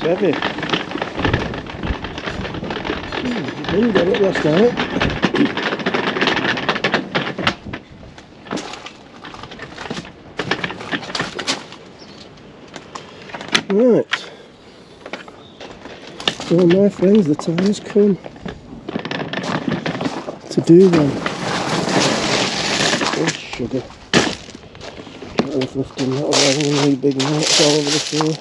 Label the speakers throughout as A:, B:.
A: It's heavy. Didn't get it last night. Right. Well, my friends, the time has come to do them. Oh, sugar. I've left him that one, really big marks all over the floor.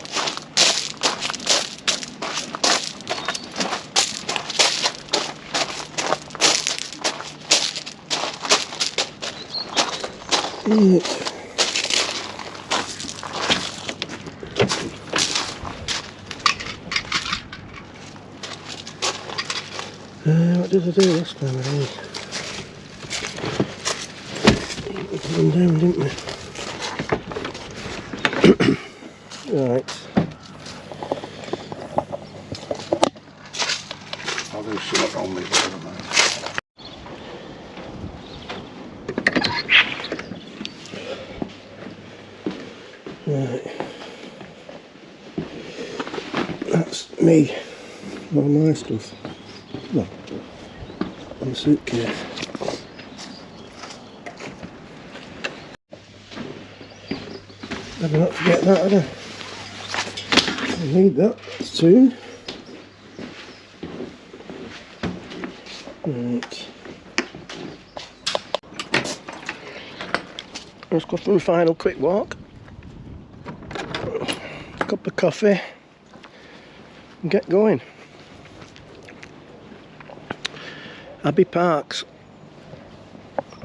A: Right. What did I do last time? We put them down, didn't we? Right.
B: I'll do short on me, whatever, mate.
A: Right. That's me. All my stuff. Well, on the suitcase. Better not forget that, had I? I need that soon. Right. Let's go for a final quick walk. Cup of coffee and get going. Abbey Parks.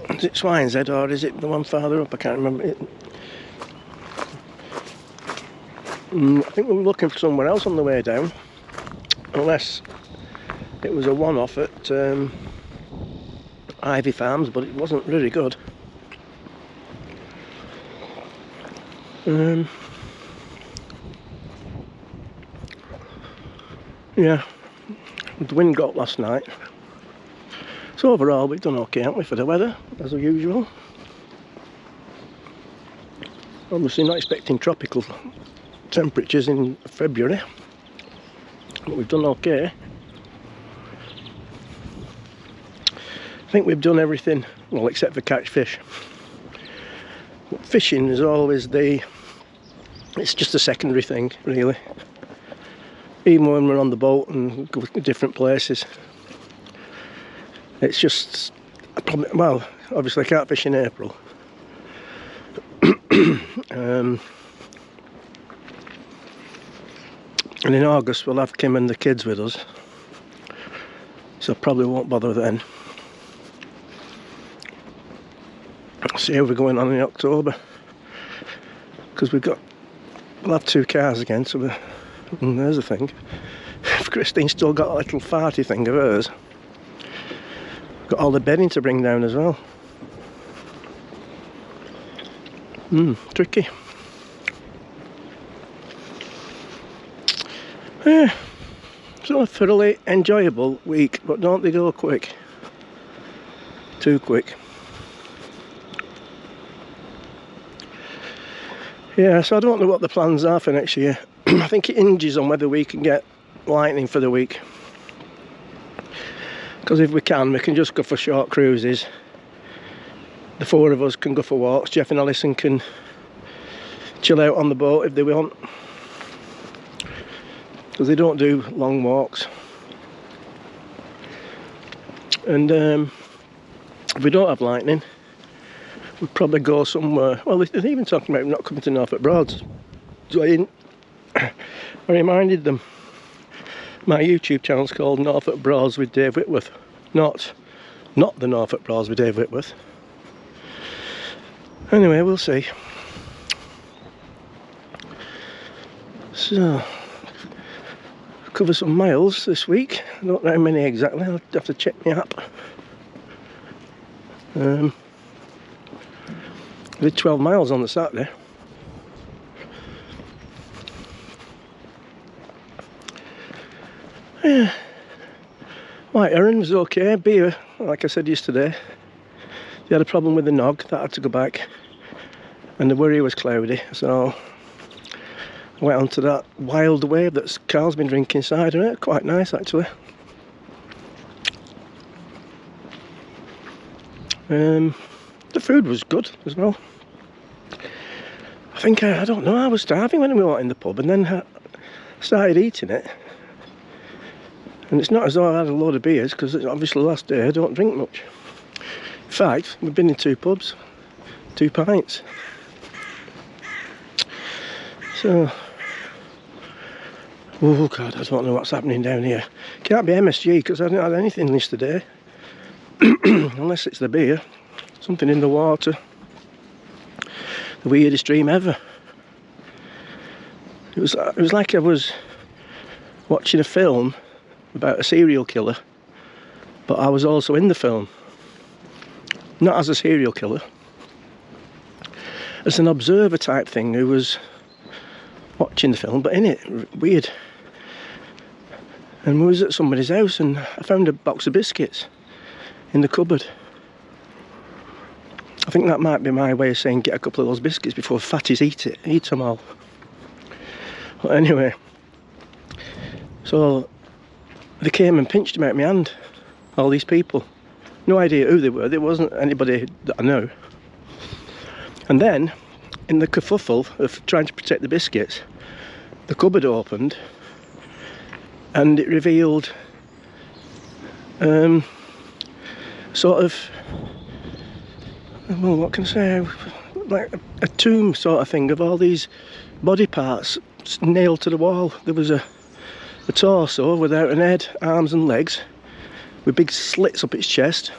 A: Is it Swine's Head or is it the one farther up? I can't remember it. I think we were looking for somewhere else on the way down, unless it was a one-off at Ivy Farms, but it wasn't really good. Yeah, the wind got last night. So overall we've done okay, haven't we, for the weather, as usual. Obviously not expecting tropical temperatures in February, but we've done okay. I think we've done everything, well, except for catch fish. Fishing is always it's just a secondary thing, really. Even when we're on the boat and go to different places, it's just, well, obviously I can't fish in April. And in August we'll have Kim and the kids with us, so probably won't bother then. See how we're going on in October, because we'll have 2 cars again, so and there's a thing. Christine's still got a little farty thing of hers. Got all the bedding to bring down as well. Tricky. Yeah, so a thoroughly enjoyable week, but don't they go quick? Too quick. Yeah, so I don't know what the plans are for next year. I think it hinges on whether we can get lightning for the week. Because if we can just go for short cruises. The 4 of us can go for walks. Jeff and Alison can chill out on the boat if they want, because they don't do long walks. And if we don't have lightning, we'd probably go somewhere. Well, they're even talking about not coming to Norfolk Broads. So I reminded them my YouTube channel's called Norfolk Broads with Dave Whitworth, not the Norfolk Broads with Dave Whitworth. Anyway, we'll see. So, cover some miles this week. I don't know how many exactly, I'll have to check my app. I did 12 miles on the Saturday. Yeah. White Heron was okay. Beer, like I said yesterday, they had a problem with the nog, that had to go back. And the Wirrie was cloudy, so I went onto that wild wave that Carl's been drinking cider, and it's quite nice actually. The food was good as well. I think, I don't know, I was starving when we went in the pub, and then I started eating it. And it's not as though I had a load of beers, because obviously the last day I don't drink much. In fact, we've been in 2 pubs, 2 pints. So, oh God, I don't know what's happening down here. Can't be MSG, because I haven't had anything yesterday. Unless it's the beer. Something in the water. The weirdest dream ever. It was like I was watching a film about a serial killer, but I was also in the film. Not as a serial killer, as an observer type thing who was watching the film, but in it. Weird. And we was at somebody's house, and I found a box of biscuits in the cupboard. I think that might be my way of saying get a couple of those biscuits before fatties eat them all. But anyway, so they came and pinched him out of my hand, all these people. No idea who they were, there wasn't anybody that I know. And then, in the kerfuffle of trying to protect the biscuits, the cupboard opened and it revealed sort of, well, what can I say, like a tomb sort of thing of all these body parts nailed to the wall. There was a torso without an head, arms and legs, with big slits up its chest.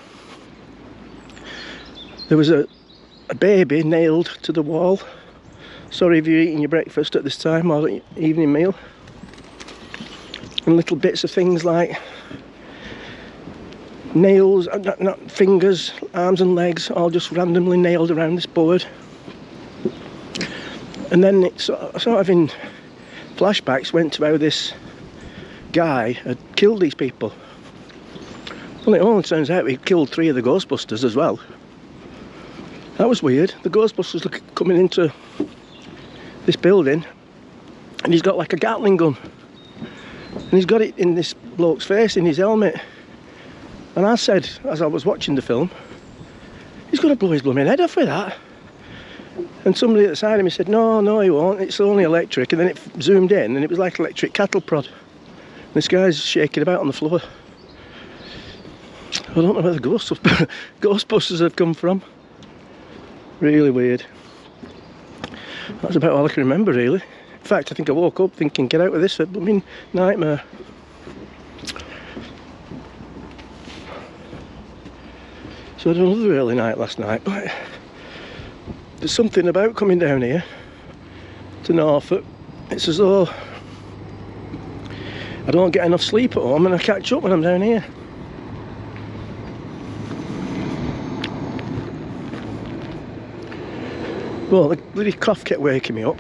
A: There was a baby nailed to the wall. Sorry if you're eating your breakfast at this time, or evening meal. And little bits of things like nails, not fingers, arms and legs, all just randomly nailed around this board. And then it sort of in flashbacks went to how this guy had killed these people. Well, it only turns out he killed 3 of the Ghostbusters as well. That was weird. The Ghostbusters are coming into this building and he's got like a Gatling gun. And he's got it in this bloke's face, in his helmet. And I said, as I was watching the film, he's going to blow his blooming head off with that. And somebody at the side of me said, no, he won't, it's only electric. And then it zoomed in and it was like electric cattle prod. And this guy's shaking about on the floor. I don't know where the Ghostbusters have come from. Really weird. That's about all I can remember, really. In fact, I think I woke up thinking, get out of this, I mean, nightmare. So I had another early night last night, but there's something about coming down here to Norfolk. It's as though I don't get enough sleep at home and I catch up when I'm down here. Well, the bloody cough kept waking me up.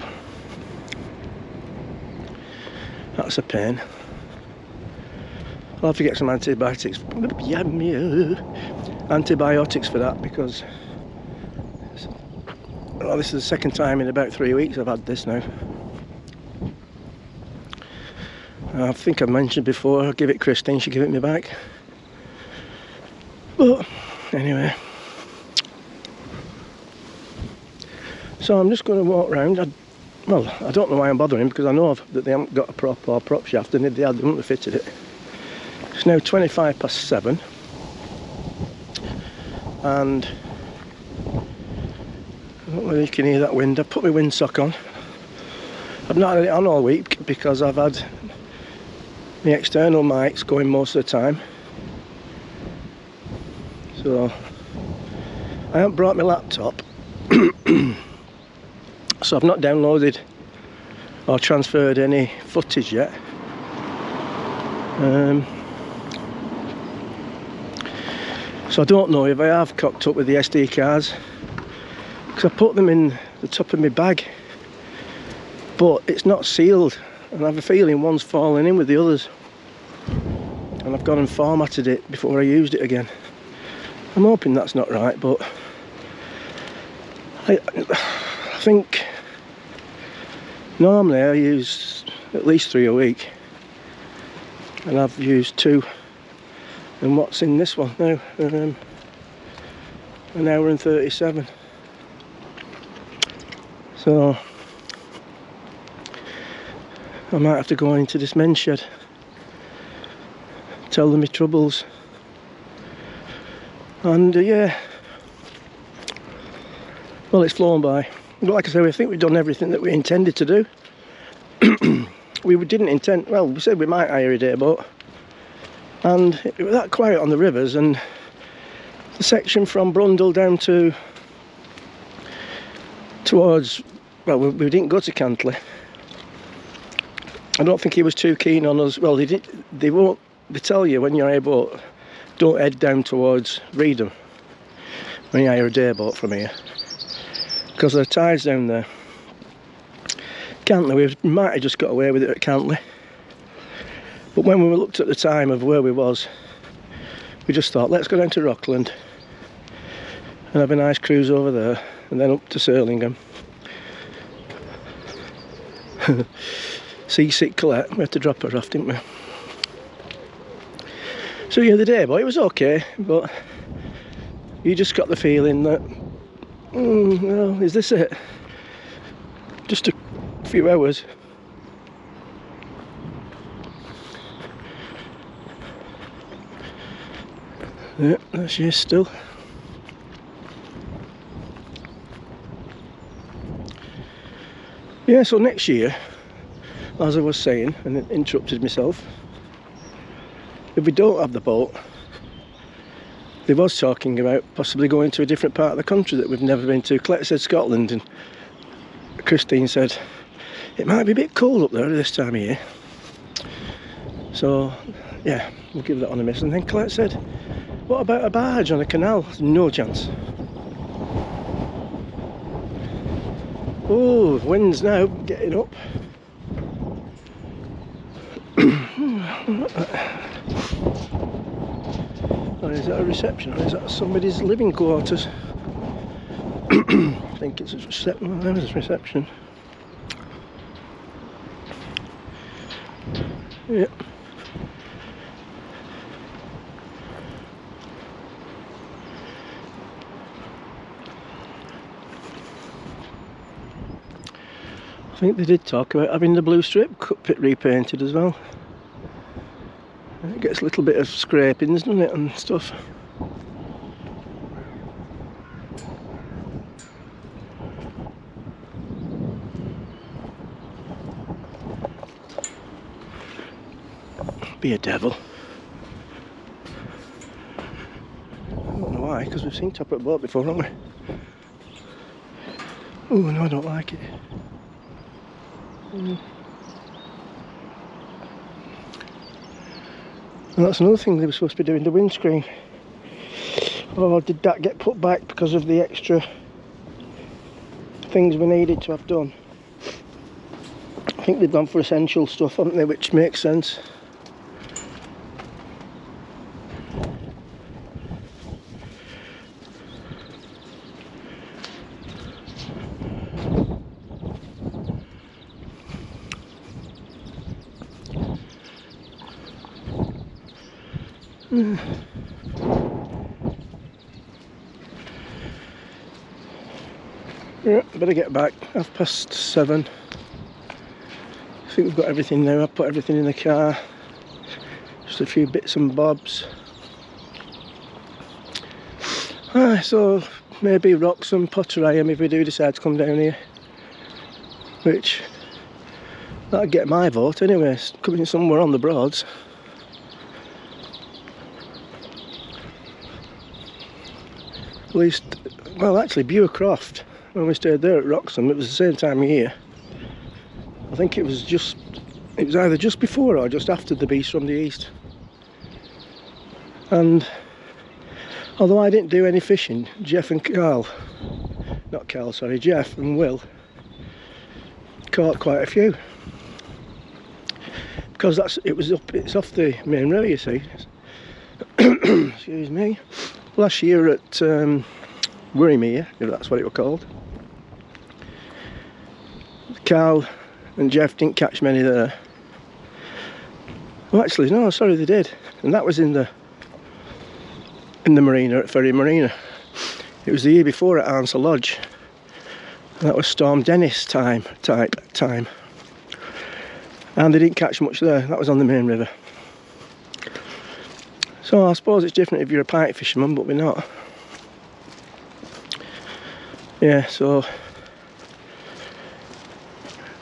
A: That's a pain. I'll have to get some antibiotics for that, because well, this is the second time in about 3 weeks I've had this now. I think I mentioned before, I'll give it Christine, she gave it me back. But anyway, so I'm just going to walk round. Well, I don't know why I'm bothering, because I know that they haven't got a prop or prop shaft, and if they had, they wouldn't have fitted it. It's now 7:25, and I don't know whether you can hear that wind. I put my windsock on. I've not had it on all week because I've had the external mics going most of the time. So I haven't brought my laptop. So I've not downloaded or transferred any footage yet. So I don't know if I have cocked up with the SD cards, because I put them in the top of my bag, but it's not sealed, and I have a feeling one's falling in with the others, and I've gone and formatted it before I used it again. I'm hoping that's not right, but I think Normally I use at least 3 a week, and I've used 2. And what's in this one now? An hour and 37. So I might have to go into this men's shed, tell them my troubles, and yeah, well, it's flown by. But like I say, I think we've done everything that we intended to do. We didn't intend, well, we said we might hire a dayboat, and it was that quiet on the rivers, and the section from Brundle down towards, well, we didn't go to Cantley. I don't think he was too keen on us. Well, they tell you when you're a boat, don't head down towards Reedham when you hire a dayboat from here, because there are tides down there. Cantley, we might have just got away with it at Cantley, but when we looked at the time of where we was, we just thought, let's go down to Rockland and have a nice cruise over there, and then up to Surlingham. Seasick Colette, we had to drop her off, didn't we? So yeah, the dayboat, it was okay, but you just got the feeling that, well, is this it? Just a few hours. Yeah, there she is still. Yeah, so next year, as I was saying, and it interrupted myself, if we don't have the boat, they was talking about possibly going to a different part of the country that we've never been to. Colette said Scotland, and Christine said it might be a bit cold up there this time of year. So yeah, we'll give that on a miss. And then Colette said, what about a barge on a canal? No chance. Oh, wind's now getting up. Oh, is that a reception, or is that somebody's living quarters? I think it's a reception. Well, there's a reception. Yep. I think they did talk about having the blue strip cockpit repainted as well. It gets a little bit of scrapings, doesn't it, and stuff. Be a devil. I don't know why, because we've seen top of a boat before, haven't we? Oh no, I don't like it. And that's another thing they were supposed to be doing, the windscreen. Or did that get put back because of the extra things we needed to have done? I think they've gone for essential stuff, haven't they, which makes sense. Yeah, better get back. 7:30. I think we've got everything now. I've put everything in the car. Just a few bits and bobs. So maybe Wroxham, Potterham if we do decide to come down here. Which, that'd get my vote anyway, coming somewhere on the Broads. At least, well actually Bewercroft, when we stayed there at Wroxham, it was the same time of year. I think it was either just before or just after the Beast from the East. And although I didn't do any fishing, Jeff and Carl, not Carl, sorry, Jeff and Will caught quite a few. Because it's off the main road, you see. Excuse me. Last year at Wirrymere, if that's what it was called, Carl and Jeff didn't catch many there. Well, actually, no, sorry, they did, and that was in the marina at Ferry Marina. It was the year before at Answer Lodge. And that was Storm Dennis type time, and they didn't catch much there. That was on the main river. So I suppose it's different if you're a pike fisherman, but we're not. Yeah, so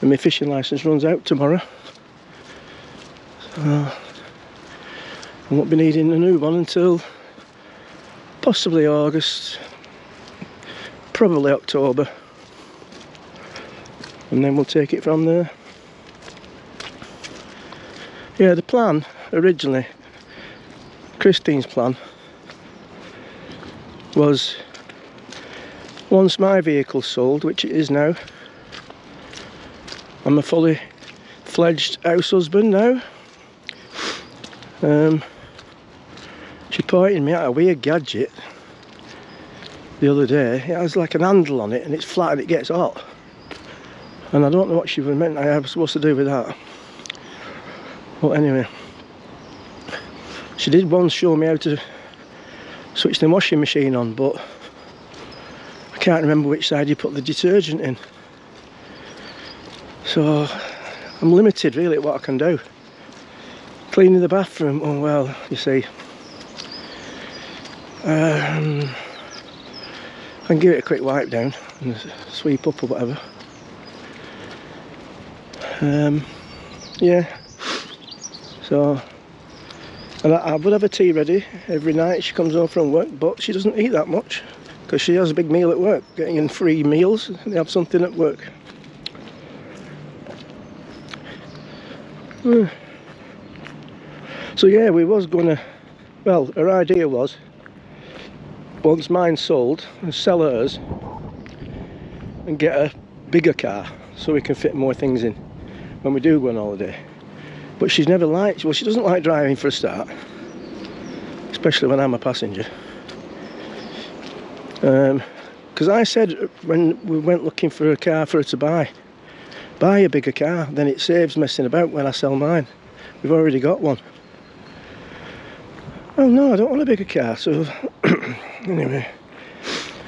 A: and my fishing licence runs out tomorrow, so I won't be needing a new one until possibly August, probably October, and then we'll take it from there. Yeah, the plan originally, Christine's plan, was once my vehicle's sold, which it is now, I'm a fully fledged house husband now. She pointed me at a weird gadget the other day. It has like an handle on it and it's flat and it gets hot. And I don't know what she meant I was supposed to do with that. But anyway, she did once show me how to switch the washing machine on, but I can't remember which side you put the detergent in. So I'm limited really at what I can do. Cleaning the bathroom, oh well, you see. I can give it a quick wipe down and sweep up or whatever. Yeah. So, and I would have a tea ready every night she comes home from work, but she doesn't eat that much because she has a big meal at work, getting in free meals. They have something at work. So yeah, we was gonna, well, her idea was, once mine's sold, sell hers and get a bigger car so we can fit more things in when we do go on holiday. But she's never liked, well, she doesn't like driving for a start, especially when I'm a passenger. Because I said when we went looking for a car for her to buy a bigger car, then it saves messing about when I sell mine. We've already got one. Oh no, I don't want a bigger car. So anyway,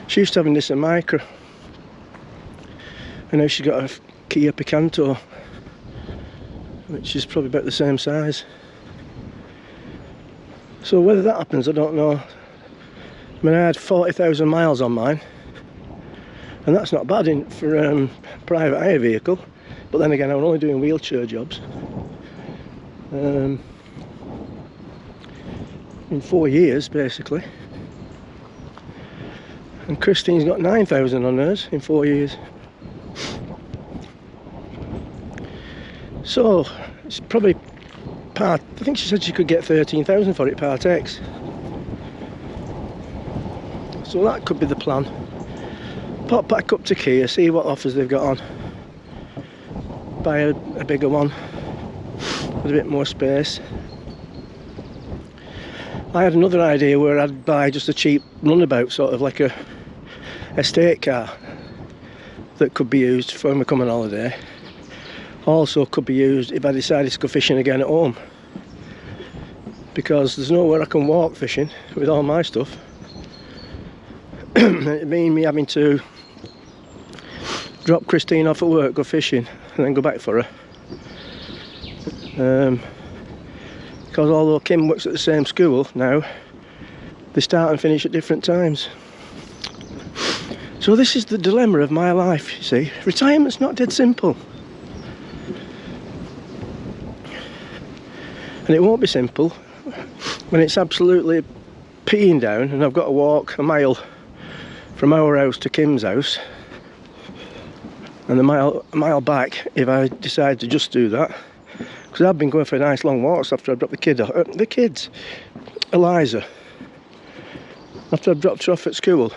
A: she used to have a Nissan Micra, and now she's got a Kia Picanto, which is probably about the same size. So whether that happens, I don't know. I mean, I had 40,000 miles on mine, and that's not bad for a private hire vehicle. But then again, I'm only doing wheelchair jobs. In 4 years, basically. And Christine's got 9,000 on hers in 4 years. So it's probably part. I think she said she could get 13,000 for it part X. So that could be the plan. Pop back up to Kia, see what offers they've got on. Buy a bigger one with a bit more space. I had another idea where I'd buy just a cheap runabout, sort of like a estate car that could be used for when we come on holiday. Also could be used if I decided to go fishing again at home, because there's nowhere I can walk fishing with all my stuff. It means me having to drop Christine off at work, go fishing, and then go back for her. Because although Kim works at the same school now, they start and finish at different times. So this is the dilemma of my life, you see. Retirement's not dead simple. And it won't be simple when it's absolutely peeing down and I've got to walk a mile from our house to Kim's house, and a mile back if I decide to just do that. Because I've been going for nice long walks after I've dropped the kids, Eliza, after I've dropped her off at school.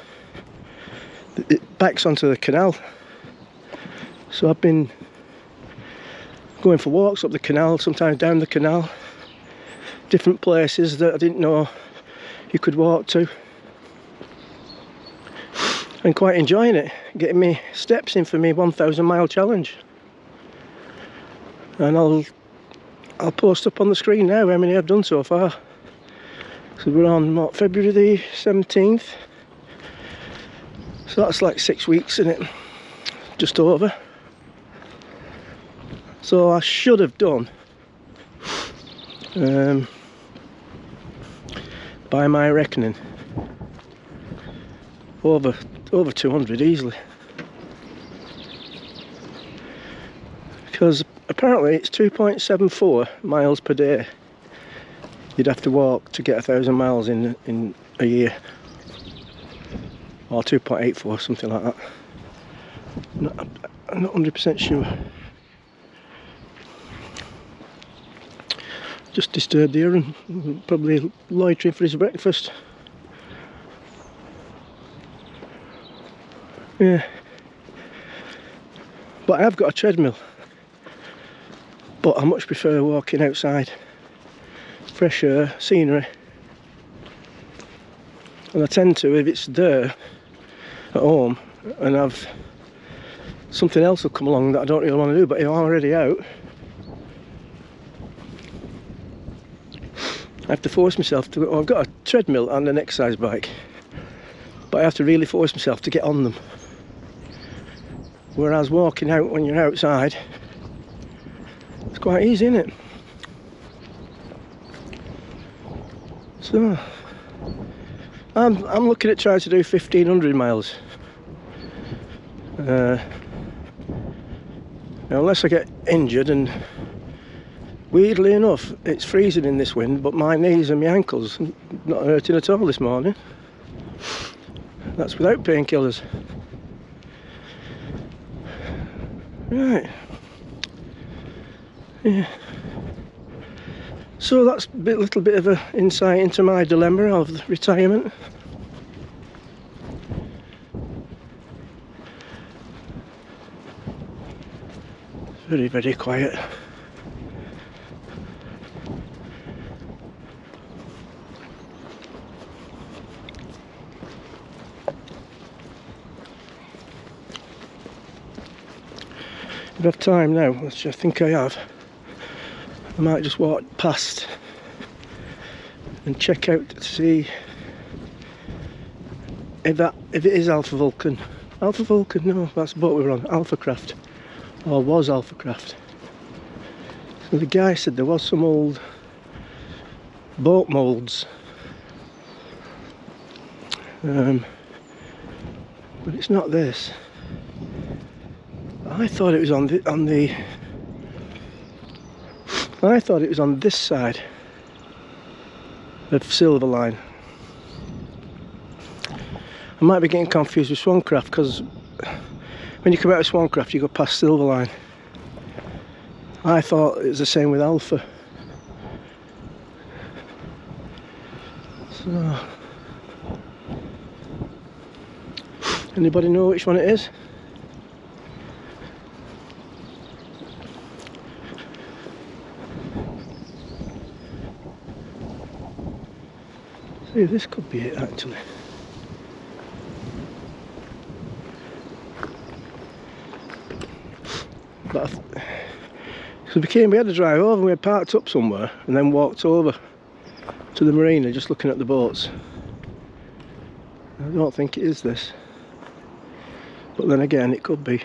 A: It backs onto the canal. So I've been going for walks up the canal, sometimes down the canal, different places that I didn't know you could walk to. And quite enjoying it, getting me steps in for me 1,000 mile challenge. and I'll post up on the screen now how many I've done so far. So we're on what, February the 17th, so that's like 6 weeks, isn't it? Just over. So I should have done, by my reckoning, over 200 easily, because apparently it's 2.74 miles per day you'd have to walk to get 1,000 miles in a year, or 2.84, something like that. I'm not 100% sure. Just disturbed here and probably loitering for his breakfast. Yeah, but I have got a treadmill, but I much prefer walking outside, fresh air, scenery, and I tend to, if it's there at home and something else will come along that I don't really want to do, but if I'm already out, I have to force myself to. I've got a treadmill and an exercise bike, but I have to really force myself to get on them. Whereas walking out when you're outside, it's quite easy, isn't it? So I'm looking at trying to do 1,500 miles. Now, unless I get injured, and weirdly enough, it's freezing in this wind, but my knees and my ankles not hurting at all this morning. That's without painkillers. Right. Yeah. So that's a little bit of an insight into my dilemma of retirement. Very, very quiet. If I have time now, which I think I have, I might just walk past and check out to see if it is Alpha Vulcan. Alpha Vulcan? No, that's the boat we were on. Alpha Craft, or was Alpha Craft. So the guy said there was some old boat moulds, but it's not this. I thought it was on this side of Silverline. I might be getting confused with Swancraft, because when you come out of Swancraft you go past Silverline. I thought it was the same with Alpha. So, anybody know which one it is? See, this could be it actually. But so we had to drive over, and we had parked up somewhere and then walked over to the marina just looking at the boats. I don't think it is this, but then again it could be.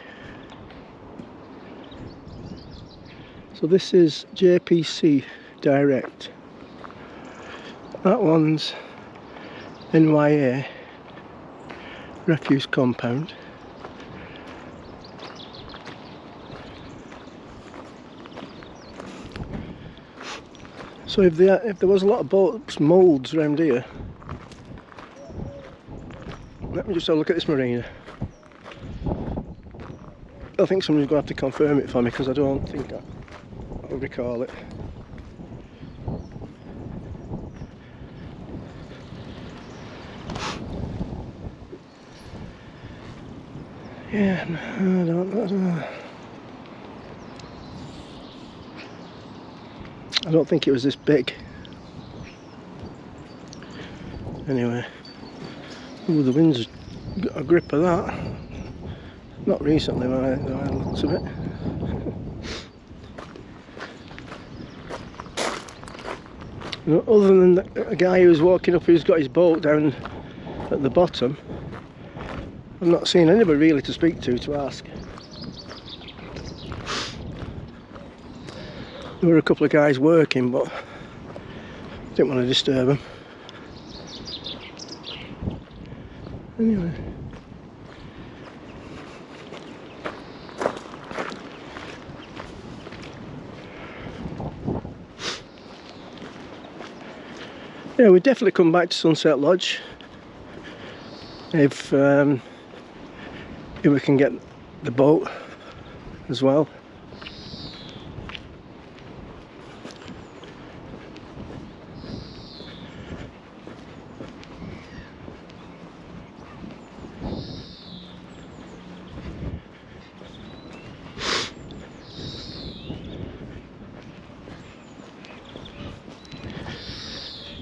A: So this is JPC Direct. That one's NYA Refuse Compound. So if there was a lot of boats moulds around here, let me just have a look at this marina. I think somebody's going to have to confirm it for me, because I don't think I'll recall it. Yeah, I don't think it was this big. Anyway, ooh, the wind's got a grip of that. Not recently, when I looked at it. Other than a guy who's walking up who's got his boat down at the bottom, I've not seen anybody really to speak to ask. There were a couple of guys working, but didn't want to disturb them. Anyway. Yeah, we'd definitely come back to Sunset Lodge if we can get the boat as well.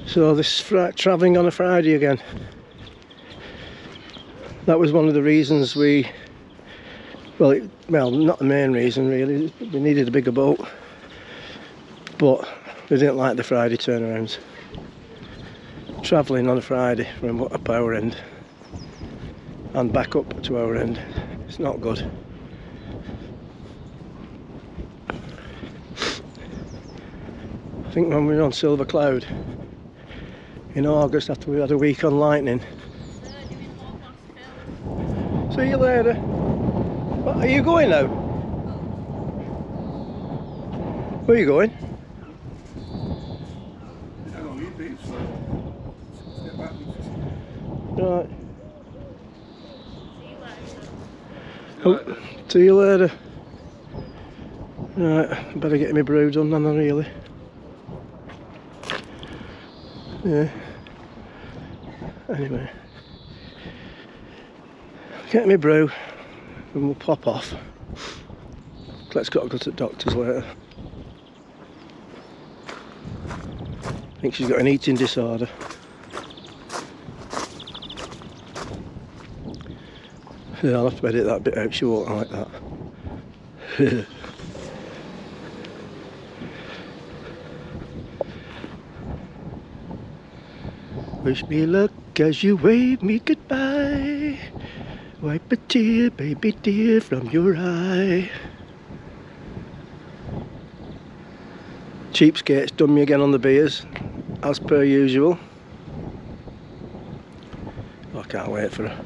A: So this travelling on a Friday again, that was one of the reasons we, well not the main reason really, we needed a bigger boat, but we didn't like the Friday turnarounds. Travelling on a Friday from up our end and back up to our end, it's not good. I think when we were on Silver Cloud in August, after we had a week on lightning. See you later. What, are you going now? Where are you going? Right. Oh, see you later. Right, I better get my brew done then, really. Yeah. Anyway, get me brew and we'll pop off. Let's go to the doctor's later. I think she's got an eating disorder. Yeah, I'll have to edit that bit out, she won't like that. Wish me luck as you wave me goodbye. Wipe a tear, baby dear, from your eye. Cheapskate's done me again on the beers, as per usual. I can't wait for her.